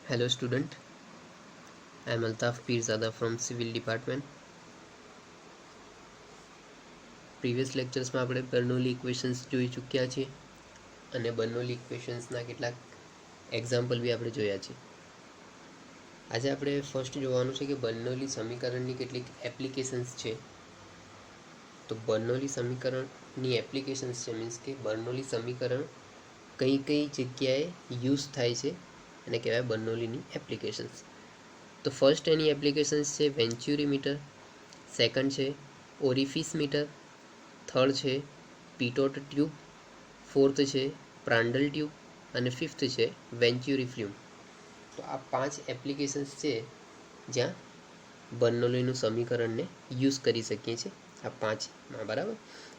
Hello student, I am Altaf Pirzada from Civil Department. Previous લેક્ચર્સમાં આપણે Bernoulli equations જોઈ ચૂક્યા છીએ અને બર્નોલી ઇક્વેશન્સના કેટલાક એક્ઝામ્પલ બી આપણે જોયા છે. આજે આપણે ફર્સ્ટ જોવાનું છે કે બર્નોલી સમીકરણની કેટલીક એપ્લિકેશન્સ છે. તો બર્નોલી સમીકરણની એપ્લિકેશન્સ છે મીન્સ કે બર્નોલી સમીકરણ કઈ કઈ જગ્યાએ યુઝ થાય છે અને કહેવાય બર્નોલીની એપ્લિકેશન્સ. તો ફર્સ્ટ એની એપ્લિકેશન્સ છે વેન્ચ્યુરી મીટર, સેકન્ડ છે ઓરિફિસ મીટર, થર્ડ છે પીટોટ ટ્યુબ, ફોર્થ છે પ્રાન્ડલ ટ્યુબ અને ફિફ્થ છે વેન્ચ્યુરી ફ્લ્યુમ. તો આ 5 એપ્લિકેશન્સ છે જ્યાં બર્નોલીનું સમીકરણને યુઝ કરી શકીએ છીએ આ 5માં. બરાબર,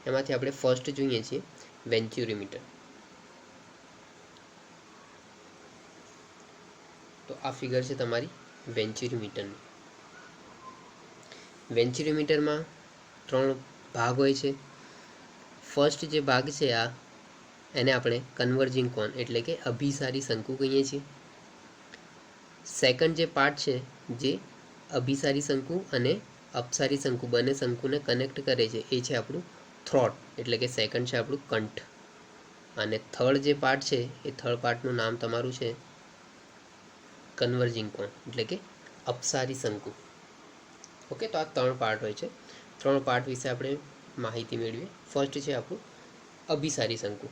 એમાંથી આપણે ફર્સ્ટ જોઈએ છીએ વેન્ચ્યુરી મીટર. તો આ ફિગર છે તમારી વેન્ચ્યુરી મીટરની. વેન્ચ્યુરી મીટરમાં 3 ભાગ હોય છે. ફર્સ્ટ જે ભાગ છે એને આપણે કન્વર્જિંગ કોન એટલે કે અભિસારી શંકુ કહીએ છીએ. સેકન્ડ જે પાર્ટ છે જે અભિસારી શંકુ અને અપસારી શંકુ બંને શંકુને કનેક્ટ કરે છે એ છે આપણું થ્રોટ એટલે કે સેકન્ડ છે આપણું કંઠ. અને થર્ડ જે પાર્ટ છે એ થર્ડ પાર્ટનું નામ તમારું છે કન્વર્જિંગ કોન એટલે કે અપસારી શંકુ. ઓકે, તો આ 3 પાર્ટ હોય છે. 3 પાર્ટ વિશે આપણે માહિતી મેળવીએ. ફર્સ્ટ છે આપણું અભિસારી શંકુ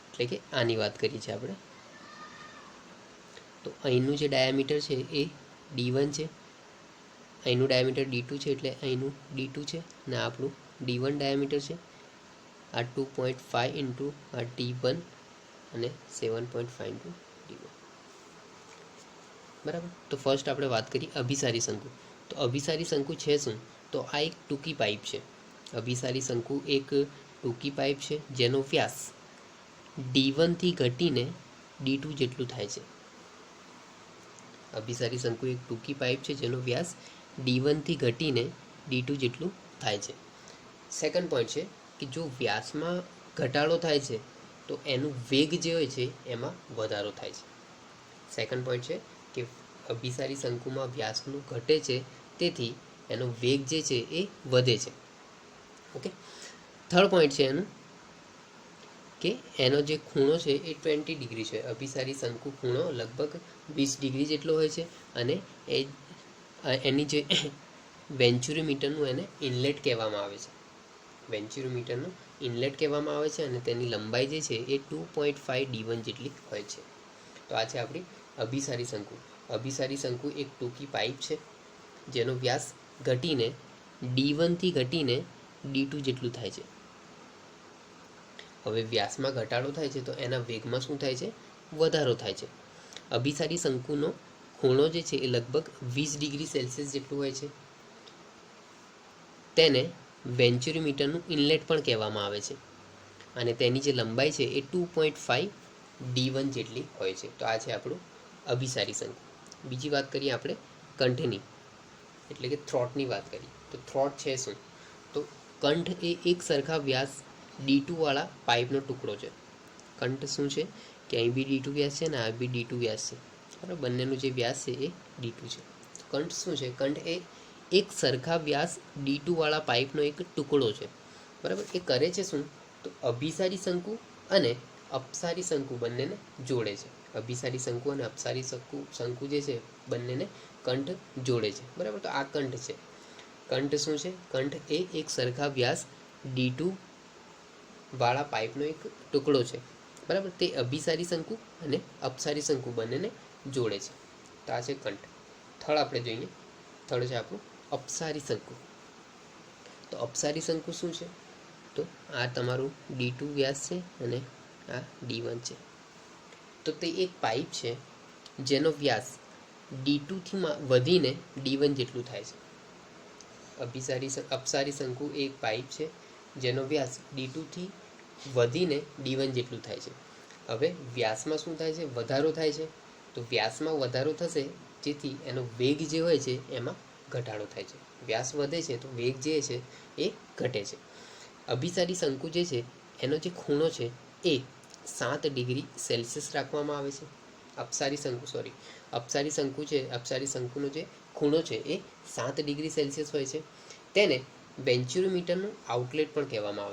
એટલે કે આની વાત કરી છે આપણે. તો અહીંનું જે ડાયામીટર છે એ D1 છે, અહીંનું ડાયામીટર D2 છે એટલે અહીંનું D2 છે અને આપણું D1 ડાયામીટર છે. આ 2.5 ઇન્ટુ આ D1 અને 7.5 ઇન્ટુ D1. બરાબર, તો ફર્સ્ટ આપણે વાત કરી અભિસારી શંકુ. તો અભિસારી શંકુ છે શું? તો આ એક ટૂંકી પાઇપ છે. અભિસારી શંકુ એક ટૂંકી પાઇપ છે જેનો વ્યાસ D1 થી ઘટીને D2 જેટલું થાય છે. અભિસારી શંકુ એક ટૂંકી પાઇપ છે જેનો વ્યાસ D1 થી ઘટીને D2 જેટલું થાય છે. સેકન્ડ પોઈન્ટ છે કે જો વ્યાસમાં ઘટાડો થાય છે તો એનું વેગ જે હોય છે એમાં વધારો થાય છે. સેકન્ડ પોઈન્ટ છે કે અભિસારી શંકુમાં વ્યાસનું ઘટે છે તેથી એનો વેગ જે છે એ વધે છે. ઓકે, થર્ડ પોઈન્ટ છે એનું કે એનો જે ખૂણો છે એ 20 ડિગ્રી છે. અભિસારી શંકુ ખૂણો લગભગ 20 ડિગ્રી જેટલો હોય છે અને એની જે વેન્ચ્યુરી મીટરનું એને ઇનલેટ કહેવામાં આવે છે. વેન્ચ્યુરી મીટરનું ઇનલેટ કહેવામાં આવે છે અને તેની લંબાઈ જે છે એ 2.5 D1 જેટલી હોય છે. તો આ છે આપણી અભિસારી શંકુ. અભિસારી શંકુ એક ટૂંકી પાઇપ છે જેનો વ્યાસ ઘટીને D1 થી ઘટીને D2 જેટલું થાય છે. હવે વ્યાસમાં ઘટાડો થાય છે તો એના વેગમાં શું થાય છે? વધારો થાય છે. અભિસારી શંકુનો ખૂણો જે છે એ લગભગ 20 ડિગ્રી સેલ્સિયસ જેટલું હોય છે. તેને વેન્ચ્યુરી મીટરનું ઇનલેટ પણ કહેવામાં આવે છે અને તેની જે લંબાઈ છે એ 2.5 D1 જેટલી હોય છે. તો આ છે આપણું અભિસારી શંકુ. બીજી વાત કરીએ આપણે કંઠની એટલે કે થ્રોટની વાત કરીએ. તો થ્રોટ છે શું? તો કંઠ એ એક સરખા વ્યાસ D2 વાળા પાઇપનો ટુકડો છે. કંઠ શું છે કે અહીં બી D2 વ્યાસ છે ને આ બી D2 વ્યાસ છે. બરાબર, બંનેનું જે વ્યાસ છે એ D2 છે. કંઠ શું છે? કંઠ એ એક સરખા વ્યાસ D2 વાળા પાઇપનો એક ટુકડો છે. બરાબર, એ કરે છે શું? તો અભિસારી શંકુ અને અપસારી શંકુ બંનેને જોડે છે. અભિસારી શંકુ અને અપસારી શંકુ જે છે બંનેને કંઠ જોડે છે. બરાબર, તો આ કંઠ છે. કંઠ શું છે? કંઠ એ એક સરખા વ્યાસ D2 વાળા પાઇપનો એક ટુકડો છે. બરાબર, તે અભિસારી શંકુ અને અપસારી શંકુ બંનેને જોડે છે. તો આ છે કંઠ. થર્ડ આપણે જોઈએ. થર્ડ છે આપણું અપસારી શંકુ. તો અપસારી શંકુ શું છે? તો આ તમારું D2 વ્યાસ છે અને આ D1 છે. તો તે એક પાઇપ છે જેનો વ્યાસ D2 થી વધીને D1 જેટલું થાય છે. અપસારી શંકુ એક પાઇપ છે જેનો વ્યાસ D2 થી વધીને D1 જેટલું થાય છે. હવે વ્યાસમાં શું થાય છે? વધારો થાય છે. તો વ્યાસમાં વધારો થશે જેથી એનો વેગ જે હોય છે એમાં ઘટાડો થાય છે. વ્યાસ વધે છે તો વેગ જે છે એ ઘટે છે. અભિસારી શંકુ જે છે એનો જે ખૂણો છે એ 7 ડિગ્રી સેલ્સિયસ રાખવામાં આવે છે અપસારી શંકુ છે, અપસારી શંકુનો જે ખૂણો છે એ 7 ડિગ્રી સેલ્સિયસ હોય છે. તેને વેન્ચ્યુરીમીટરનું આઉટલેટ પણ કહેવામાં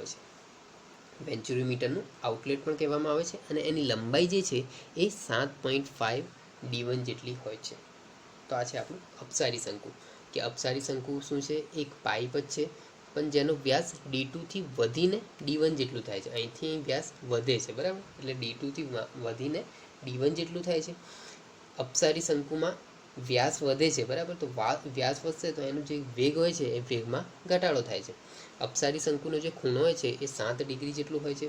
આવે છે. અને એની લંબાઈ જે છે એ 7.5 D1 જેટલી હોય છે. તો આ છે આપણું અપસારી શંકુ. કે અપસારી શંકુ શું છે? એક પાઇપ જ છે, પણ જેનો વ્યાસ D2 થી વધીને D1 જેટલું થાય છે. અહીંથી અહીં વ્યાસ વધે છે, બરાબર? એટલે D2 થી વધીને D1 જેટલું થાય છે. અપસારી શંકુમાં વ્યાસ વધે છે, બરાબર? તો વ્યાસ વધશે તો એનો જે વેગ હોય છે એ વેગમાં ઘટાડો થાય છે. અપસારી શંકુનો જે ખૂણો હોય છે એ 7 ડિગ્રી જેટલું હોય છે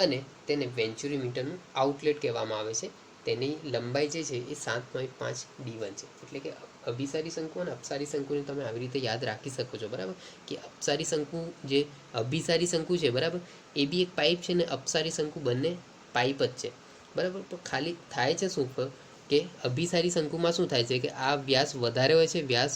અને તેને વેન્ચ્યુરીમીટરનું આઉટલેટ કહેવામાં આવે છે. તેની લંબાઈ જે છે એ 7.5 D1 છે. એટલે કે અભિસારી શંકુ અને અપસારી શંકુને તમે આવી રીતે યાદ રાખી શકો છો, બરાબર? કે અપસારી શંકુ જે અભિસારી શંકુ છે, બરાબર, એ બી એક પાઇપ છે ને અપસારી શંકુ બંને પાઇપ જ છે, બરાબર? તો ખાલી થાય છે શું કે અભિસારી શંકુમાં શું થાય છે કે આ વ્યાસ વધારે હોય છે, વ્યાસ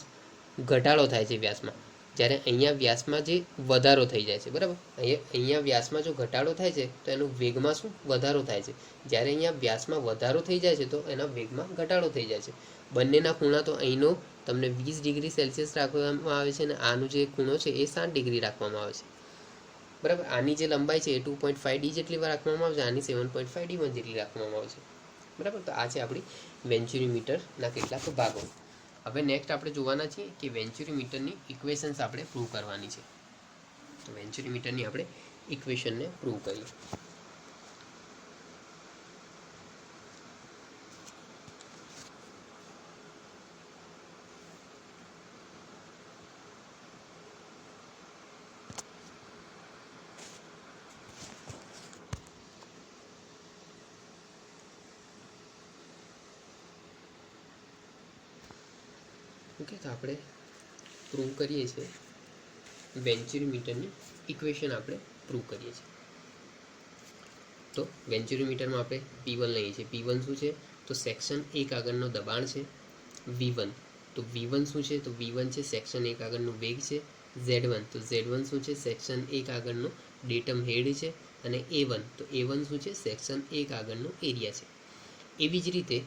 ઘટાડો થાય છે વ્યાસમાં. જ્યારે અહીંયા વ્યાસમાં જે વધારો થઈ જાય છે, બરાબર? અહીંયા વ્યાસમાં જો ઘટાડો થાય છે તો એનો વેગમાં શું વધારો થાય છે. જ્યારે અહીંયા વ્યાસમાં વધારો થઈ જાય છે તો એના વેગમાં ઘટાડો થઈ જાય છે. બંનેના ખૂણા તો અહીંનો તમને 20 ડિગ્રી સેલ્સિયસ રાખવામાં આવે છે અને આનો જે ખૂણો છે એ 7 ડિગ્રી રાખવામાં આવે છે, બરાબર? આની જે લંબાઈ છે એ 2.5 D જેટલી રાખવામાં આવે છે, આની 7.5 D1 જેટલી રાખવામાં આવે છે, બરાબર? તો આ છે આપણી વેન્ચ્યુરીમીટરના કેટલાક ભાગો. હવે નેક્સ્ટ આપણે જોવાના છીએ કે વેન્ચ્યુરીમીટરની ઇક્વેશન્સ આપણે પ્રૂવ કરવાની છે. તો વેન્ચ્યુરીમીટરની આપણે ઇક્વેશનને પ્રૂવ કરીએ. ઓકે, તો આપણે પ્રૂવ કરીએ છીએ વેન્ચ્યુરીમીટરની ઇક્વેશન આપણે પ્રૂવ કરીએ છીએ. તો વેન્ચ્યુરીમીટરમાં આપણે P1 લઈએ છીએ. P1 શું છે? તો સેક્શન 1 આગળનો દબાણ છે. V1, તો V1 શું છે? તો V1 છે સેક્શન 1 આગળનો વેગ છે. Z1, તો Z1 શું છે? સેક્શન 1 આગળનો ડેટમ હેડ છે. અને A1, તો A1 શું છે? સેક્શન 1 આગળનો એરિયા છે. એવી જ રીતે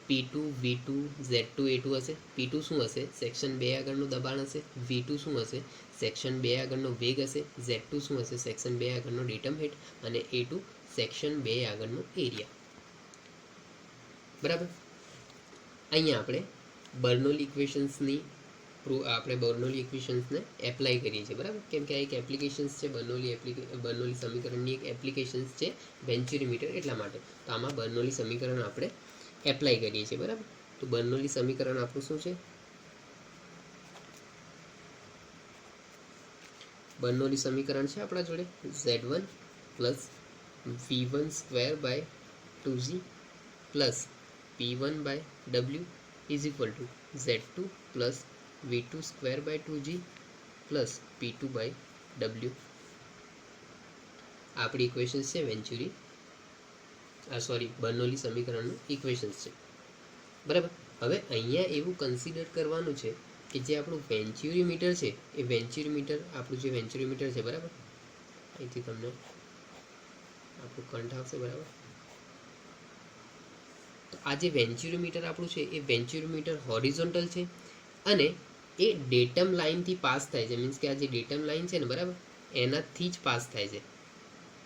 P2, V2, Z2, A2 હશે. P2 શું હશે? સેક્શન 2 આગળનું દબાણ હશે. V2 શું હશે? સેક્શન 2 આગળનો વેગ હશે. Z2 શું હશે? સેક્શન 2 આગળનો ડેટમ હેડ. અને A2 સેક્શન 2 આગળનો એરિયા, બરાબર? અહીંયા આપણે બર્નોલી ઇક્વેશન્સને એપ્લાય કરીએ છીએ, બરાબર? કેમ કે આ એક એપ્લિકેશન્સ છે, બર્નોલી સમીકરણની એક એપ્લિકેશન્સ છે વેન્ચ્યુરીમીટર, એટલા માટે. તો આમાં બર્નોલી સમીકરણ આપણે એપ્લાય કરીએ છીએ, બરાબર? તો બર્નોલી સમીકરણ આપણું શું છે? બર્નોલી સમીકરણ છે આપણા જોડે Z1 plus V1 square by 2G plus P1 by W is equal to Z2 plus V2 square by 2G plus P2 by W. આપણી ઇક્વેશન્સ છે બર્નોલી સમીકરણનું ઇક્વેશન્સ છે, બરાબર? હવે અહીંયા એવું કન્સિડર કરવાનું છે કે જે આપણું વેન્ચ્યુરીમીટર છે એ વેન્ચ્યુરીમીટર છે, બરાબર? અહીંથી તમને આપણું કંઠ આવશે, બરાબર? તો આ જે વેન્ચ્યુરીમીટર આપણું છે એ વેન્ચ્યુરીમીટર હોરિઝોન્ટલ છે અને એ ડેટમ લાઇનથી પાસ થાય છે. મીન્સ કે આ જે ડેટમ લાઇન છે ને, બરાબર, એનાથી જ પાસ થાય છે,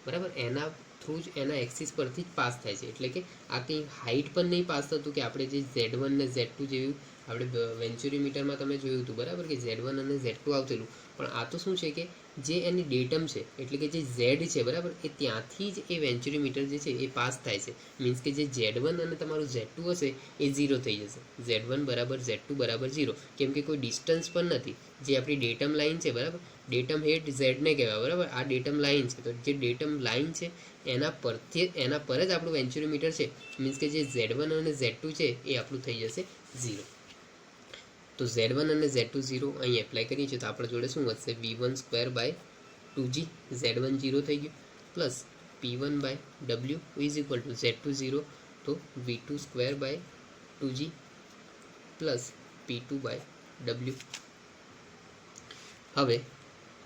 બરાબર? એના થ્રુ જ એના એક્સિસ પરથી જ પાસ થાય છે. એટલે કે આ કંઈ હાઇટ પર નહીં પાસ થતું કે આપણે જે Z1 ને Z2 જેવું આપણે વેન્ચ્યુરીમીટરમાં તમે જોયું હતું, બરાબર, કે Z1 અને Z2 આવતેલું. પણ આ તો શું છે કે જે એની ડેટમ છે, એટલે કે જે Z છે, બરાબર, એ ત્યાંથી જ એ વેન્ચ્યુરીમીટર જે છે એ પાસ થાય છે. મીન્સ કે જે Z1 અને તમારું Z2 હશે એ 0 થઈ જશે. Z1 બરાબર Z2 બરાબર 0, કેમ કે કોઈ ડિસ્ટન્સ પણ નથી. જે આપણી ડેટમ લાઇન છે, બરાબર, ડેટમ હેડ Z ને કહેવાય, બરાબર? આ ડેટમ લાઇન છે. તો જે ડેટમ લાઇન છે એના પર જ આપણું વેન્ચ્યુરીમીટર છે. મીન્સ કે જે Z1 અને Z2 છે એ આપણું થઈ જશે 0. તો Z1 અને Z2 0 અહીં એપ્લાય કરીએ છીએ તો આપણા જોડે શું વધશે? V1 square by 2G, Z1 0 થઈ ગયું, plus P1 by W is equal to Z2 0, તો V2 square by 2G plus P2 by W. હવે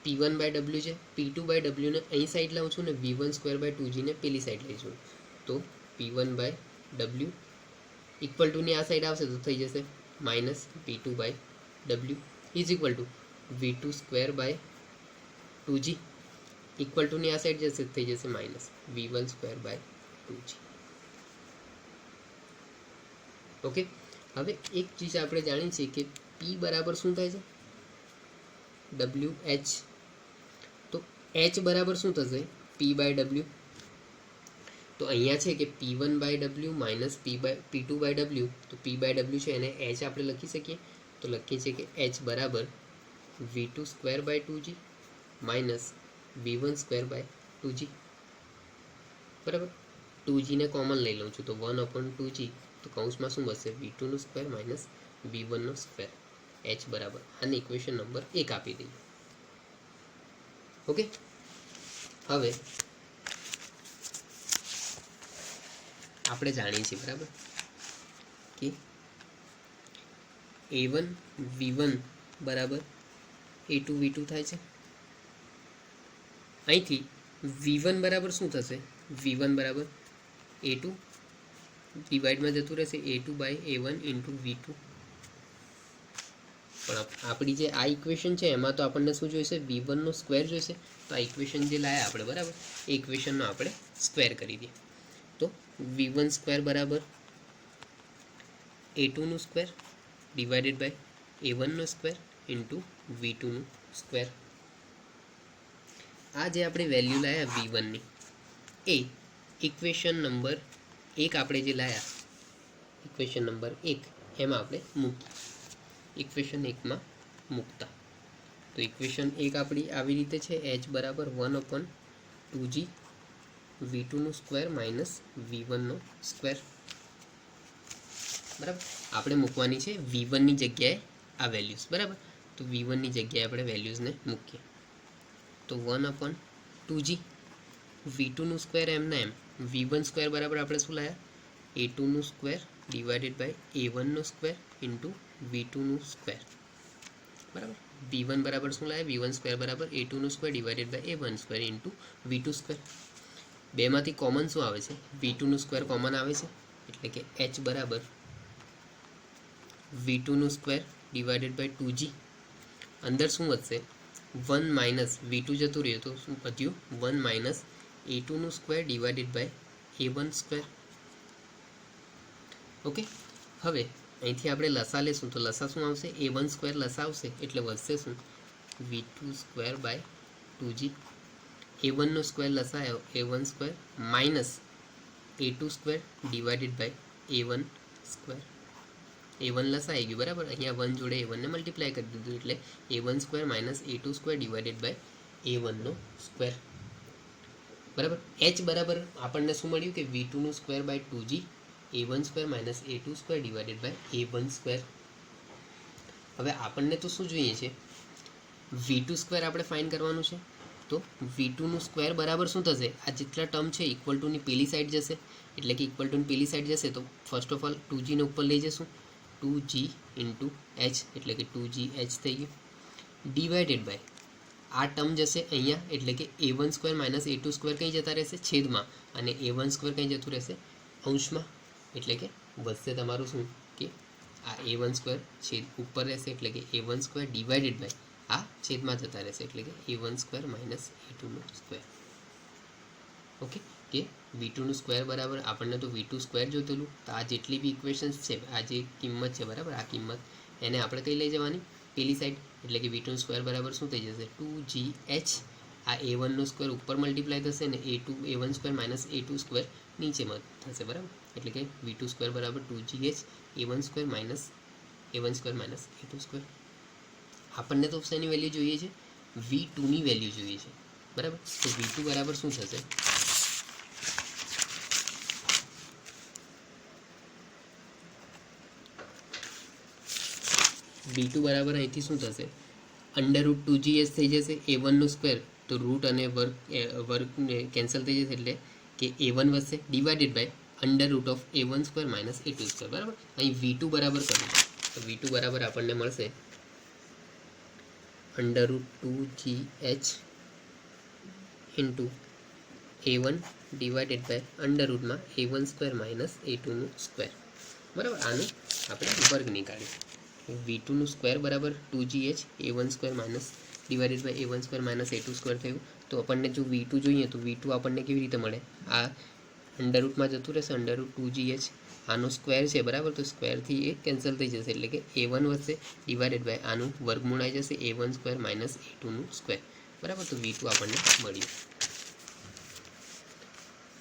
P1 બાય W છે, P2 બાય W ને અહીં સાઈડ લાવું છું ને V1 સ્ક્વેર બાય 2G ને પેલી સાઈડ લઈશું. તો P1 બાય W ઇક્વલ ટુની આ સાઈડ આવશે તો થઈ જશે minus V2/W is equal to V2² / 2G. ઇક્વલ ટુની આ સાઈડ જશે થઈ જશે માઇનસ V1² / 2G. ઓકે, હવે એક ચીજ આપણે જાણીએ છીએ કે P બરાબર શું થાય છે, WH. તો H બરાબર શું થશે, P/W. તો અહીંયા છે કે P1/W માઇનસ P2/W. તો P/W છે એને H આપણે લખી શકીએ. તો લખીએ છીએ કે H બરાબર V2² / 2G minus V1² / 2G. બરાબર, 2G ને કોમન લઈ લઉં છું તો 1/2G. તો કૌંસમાં શું બચશે, V2² માઇનસ V1². H બરાબર આને ઇક્વેશન નંબર 1 આપી દઈએ. ઓકે, હવે આપણે જાણીએ છીએ બરાબર કે A1 V1 બરાબર A2 V2 થાય છે. અહીંથી V1 બરાબર શું થશે, V1 બરાબર A2 ડિવાઈડમાં જતું રહેશે A2/A1 ઇન્ટુ V2. પણ આપણી જે આ ઇક્વેશન છે એમાં તો આપણને શું જોઈશે, V1નો સ્ક્વેર જોઈશે. તો આ ઇક્વેશન જે લાયા આપણે બરાબર એ ઇક્વેશનનો આપણે સ્ક્વેર કરી દઈએ. તો V1² બરાબર A2નું સ્ક્વેર ડિવાઇડેડ બાય A1નો સ્ક્વેર ઇન્ટુ V2નું સ્ક્વેર. આ જે આપણે વેલ્યુ લાયા V1ની એ ઇક્વેશન નંબર 1 આપણે જે લાયા ઇક્વેશન નંબર 1 એમાં આપણે મૂકીએ. ઇક્વેશન 1માં મૂકતા તો ઇક્વેશન 1 આપણી આવી રીતે છે, H બરાબર 1/2G V2નું સ્ક્વેર માઇનસ V1નો સ્ક્વેર. બરાબર, આપણે મૂકવાની છે V1ની જગ્યાએ આ વેલ્યુઝ. બરાબર, તો V1ની જગ્યાએ આપણે વેલ્યુઝને મૂકીએ. તો 1/2G V2નું સ્ક્વેર એમના એમ V1² બરાબર આપણે શું લાયા, A2નું સ્ક્વેર ડિવાઇડેડ બાય A1નો સ્ક્વેર ઇન્ટુ V2નું સ્ક્વેર. બરાબર, V1 બરાબર શું લાયા, V1² બરાબર A2નું square divided by A1² into V2². બેમાંથી કોમન શું આવે છે, V2નું સ્ક્વેર કોમન આવે છે એટલે કે H બરાબર V2નું સ્ક્વેર ડિવાઇડેડ બાય 2G. અંદર શું વધશે, 1 માઇનસ V2 જતું રહ્યું તો શું વધ્યું, 1 માઇનસ A2નું square divided by A1². Okay, હવે અહીંથી આપણે લસા લેશું તો લસા શું આવશે, A1² લસા આવશે એટલે વધશે શું, V2² / 2G. A1નો સ્ક્વેર લસા આવ્યો A1² minus A2² divided by A1². A1 લસા આવી ગયું બરાબર, અહીંયા 1 જોડે A1ને મલ્ટીપ્લાય કરી દીધું એટલે A1² minus A2² divided by A1નો સ્ક્વેર. બરાબર, H બરાબર આપણને શું મળ્યું કે V2નું square by 2G A1² minus A2² divided by A1². હવે આપણને તો શું જોઈએ છે, V2² આપણે ફાઇન્ડ કરવાનું છે. તો V2નું સ્ક્વેર બરાબર શું થશે, આ જેટલા ટર્મ છે ઇક્વલ ટુની પેલી સાઈડ જશે એટલે કે ઇક્વલ ટુની પેલી સાઈડ જશે તો ફર્સ્ટ ઓફ ઓલ 2Gને ઉપર લઈ જશું, 2G ઇન્ટુ H એટલે કે 2GH થઈ ગયું ડિવાઇડેડ બાય આ ટર્મ જશે અહીંયા એટલે કે A1² માઇનસ A2² કંઈ જતા રહેશે છેદમાં અને A1² કંઈ જતું રહેશે અંશમાં એટલે કે વધશે તમારું શું કે આ A1² છેદ ઉપર રહેશે એટલે કે A1² ડિવાઇડેડ બાય આ છેદમાં જતા રહેશે એટલે કે A1² માઇનસ A2નું સ્ક્વેર. ઓકે, કે V2નું સ્ક્વેર બરાબર આપણને તો V2² જોતેલું. તો આ જેટલી બી ઇક્વેશન્સ છે, આ જે કિંમત છે બરાબર આ કિંમત એને આપણે કઈ લઈ જવાની પેલી સાઈડ એટલે કે V2નું સ્ક્વેર બરાબર શું થઈ જશે, 2GH. આ A1નો સ્ક્વેર ઉપર મલ્ટીપ્લાય થશે ને A1² માઇનસ A2² નીચે થશે બરાબર એટલે કે V2² બરાબર 2GH A1² માઇનસ A2². આપણને તો શેની વેલ્યુ જોઈએ છે, V2ની વેલ્યુ જોઈએ છે બરાબર. તો V2 બરાબર શું થશે, V2 બરાબર અહીંથી શું થશે, √2GH થઈ જશે. A1નો સ્ક્વેર તો રૂટ અને વર્ગ કેન્સલ થઈ જશે એટલે કે A1 વધશે divided by √A1² minus A2². બરાબર, અહીં V2 બરાબર કરવું તો V2 બરાબર આપણને મળશે √2GH into A1 divided by √A1² minus A2નું સ્ક્વેર બરાબર. આનું આપણે વર્ગ નીકાળ્યું. V2 નું સ્ક્વેર બરાબર 2GH A1 square minus divided by A1 square minus A2 square થયું. તો આપણને જો V2 જોઈએ તો V2 આપણને કેવી રીતે મળે? આ અંડરરૂટમાં જતું રહેશે, અંડરરૂટ 2GH આનો સ્ક્વેર છે બરાબર, તો સ્ક્વેરથી એ કેન્સલ થઈ જશે, એટલે કે A1 વધશે ડિવાઇડેડ બાય આનું વર્ગમૂળ આવી જશે A1 સ્ક્વેર માઇનસ A2 નું સ્ક્વેર બરાબર. તો V2 આપણને મળ્યું.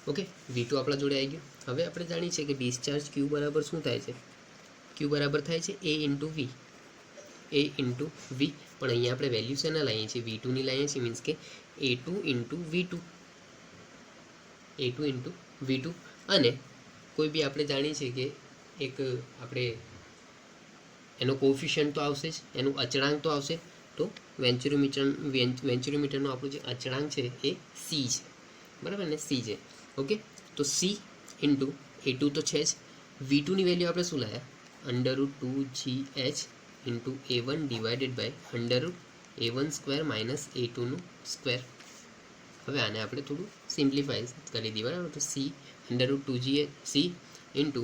ઓકે, V2 આપણા જોડે આવી ગયું. હવે આપણે જાણીએ છીએ કે ડિસ્ચાર્જ Q બરાબર શું થાય છે? Q બરાબર થાય છે A into V. A into V, પણ અહીંયા આપણે વેલ્યુ શેના લાવીએ છીએ? V2 ની લાવીએ છીએ, મીન્સ કે A2 into V2. A2 into V2. અને કોઈ બી આપણે જાણીએ છીએ કે એક આપણે એનો કોફિશિયન્ટ તો આવશે જ, એનું અચળાંક તો આવશે. તો વેન્ચ્યુરીમીટરનું આપણું જે અચળાંક છે એ C છે બરાબર ને, C છે. ઓકે, તો C ઇન્ટુ A2 તો છે જ. V2 ની વેલ્યુ આપણે શું લાવ્યા? Under root 2GH into A1 divided by under root A1 square minus A2 નું સ્ક્વેર. હવે આને આપણે થોડું સિમ્પ્લિફાઈ કરી દઈએ બરાબર. તો C under root 2GH C into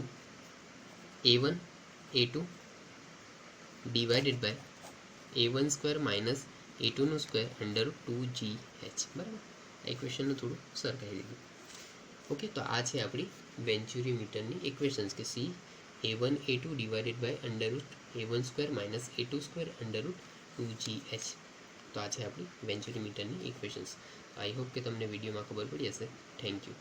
A1 A2 divided by A1 square minus A2 નું સ્ક્વેર અંડરરૂટ 2GH બરાબર. આ ઇક્વેશનનું થોડું સરખાઈ દીધું. ઓકે, તો આ છે આપણી વેન્ચ્યુરીમીટરની ઇક્વેશન્સ કે C A1 A2 divided by under root A1 square minus A2 square under root 2GH. તો આ છે આપણી વેન્ચ્યુરીમીટરની ઇક્વેશન્સ. આઈ હોપ કે તમને વિડીયોમાં ખબર પડી હશે. Thank you.